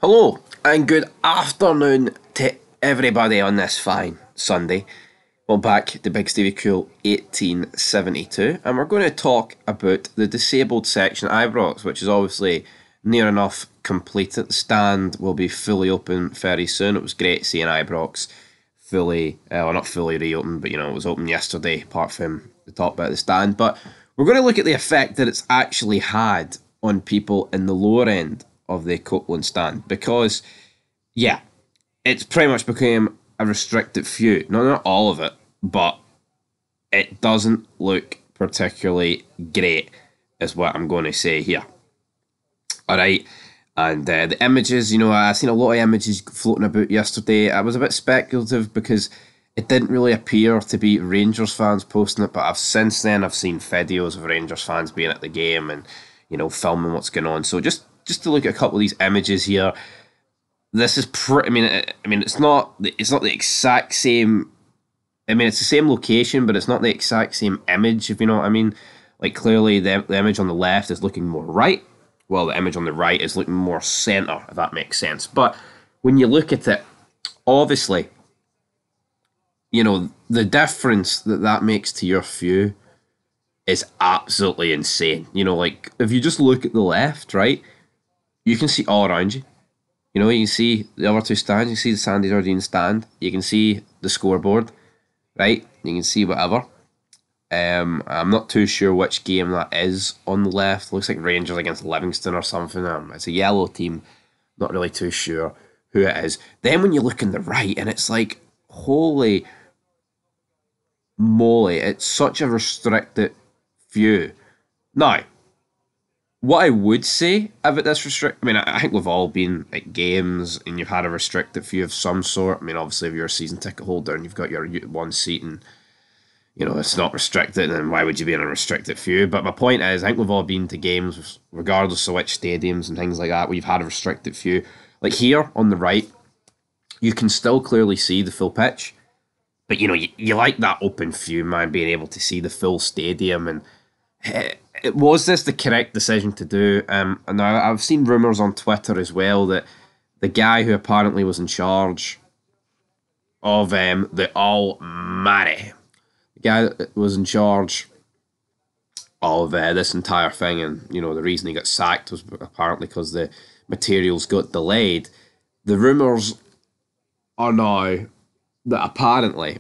Hello and good afternoon to everybody on this fine Sunday. Welcome back to Big Stevie Cool 1872, and we're going to talk about the disabled section at Ibrox, which is obviously near enough completed. The stand will be fully open very soon. It was great seeing Ibrox fully, well, not fully reopened, but it was open yesterday, apart from the top bit of the stand. But we're going to look at the effect that it's actually had on people in the lower end of the Copeland stand because, yeah, it's pretty much became a restricted few. No, not all of it, but it doesn't look particularly great, is what I'm going to say here. All right. And the images, I seen a lot of images floating about yesterday. I was a bit speculative because it didn't really appear to be Rangers fans posting it, but since then I've seen videos of Rangers fans being at the game and filming what's going on. So just to look at a couple of these images here, this is pretty. I mean, it's not the exact same. I mean, it's the same location, but it's not the exact same image. If you know what I mean. Like clearly, the image on the left is looking more right, while the image on the right is looking more centre. If that makes sense. But when you look at it, obviously, the difference that makes to your view is absolutely insane. Like if you just look at the left, right, you can see all around you. You can see the other two stands. You can see the Sandy Jardine stand. You can see the scoreboard, right? You can see whatever. I'm not too sure which game that is on the left. Looks like Rangers against Livingston or something. It's a yellow team. Not really too sure who it is. Then when you look on the right, and it's like, holy moly, it's such a restricted view. Now, what I would say about this I think we've all been at games and you've had a restricted view of some sort. I mean, obviously, if you're a season ticket holder and you've got your one seat and, it's not restricted, then why would you be in a restricted view? But my point is, I think we've all been to games, regardless of which stadiums and things like that, where you've had a restricted view. Like here on the right, you can still clearly see the full pitch. But, you like that open view, man, being able to see the full stadium and was this the correct decision to do? And now I've seen rumours on Twitter as well that the guy who apparently was in charge of the Almighty, the guy that was in charge of this entire thing, and the reason he got sacked was apparently because the materials got delayed. The rumours are now that apparently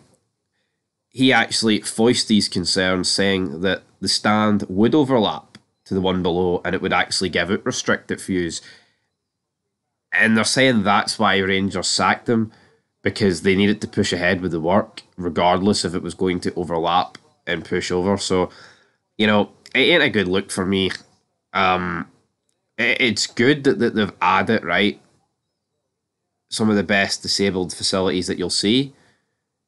he actually voiced these concerns, saying that the stand would overlap to the one below and it would actually give out restricted views. And they're saying that's why Rangers sacked him, because they needed to push ahead with the work, regardless if it was going to overlap and push over. So, it ain't a good look for me. It's good that they've added, right, some of the best disabled facilities that you'll see.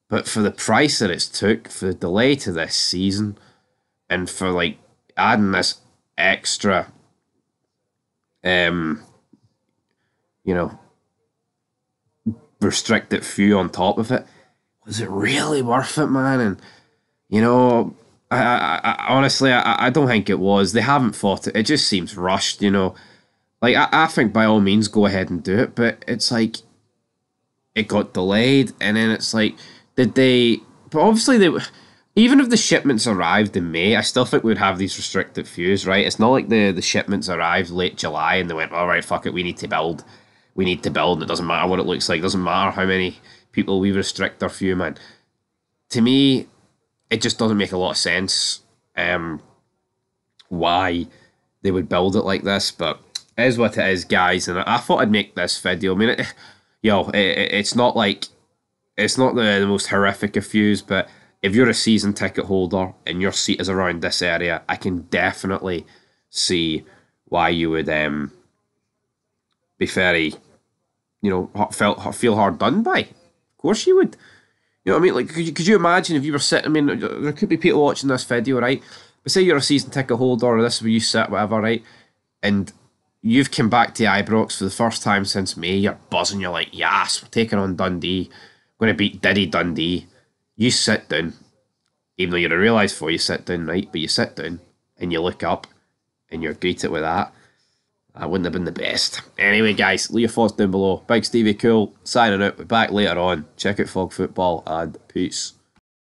But for the price that it's took, for the delay to this season, and for like adding this extra, restricted view on top of it, was it really worth it, man? And I honestly, I don't think it was. They haven't thought it. It just seems rushed. Like I think by all means go ahead and do it, but it's like it got delayed, and then it's like. Did they? But obviously they. Even if the shipments arrived in May, I still think we'd have these restricted views, right? It's not like the shipments arrived late July and they went, all right, fuck it, we need to build. We need to build, and it doesn't matter what it looks like. It doesn't matter how many people we restrict our view, man. To me, it just doesn't make a lot of sense why they would build it like this, but it is what it is, guys. And I thought I'd make this video. I mean, it's not like. It's not the most horrific of views, but if you're a season ticket holder and your seat is around this area, I can definitely see why you would be very, feel hard done by. Of course you would. You know what I mean? Like, could you imagine if you were sitting? I mean, there could be people watching this video, right? But say you're a season ticket holder, or this is where you sit, whatever, right? And you've come back to Ibrox for the first time since May. You're buzzing. You're like, yes, we're taking on Dundee. Going to beat Diddy Dundee. You sit down, even though you're a realised for you sit down, right? But you sit down and you look up and you're greeted with that. That wouldn't have been the best. Anyway, guys, leave your thoughts down below. Big Stevie Cool, signing out. We're back later on. Check out Fog Football and peace.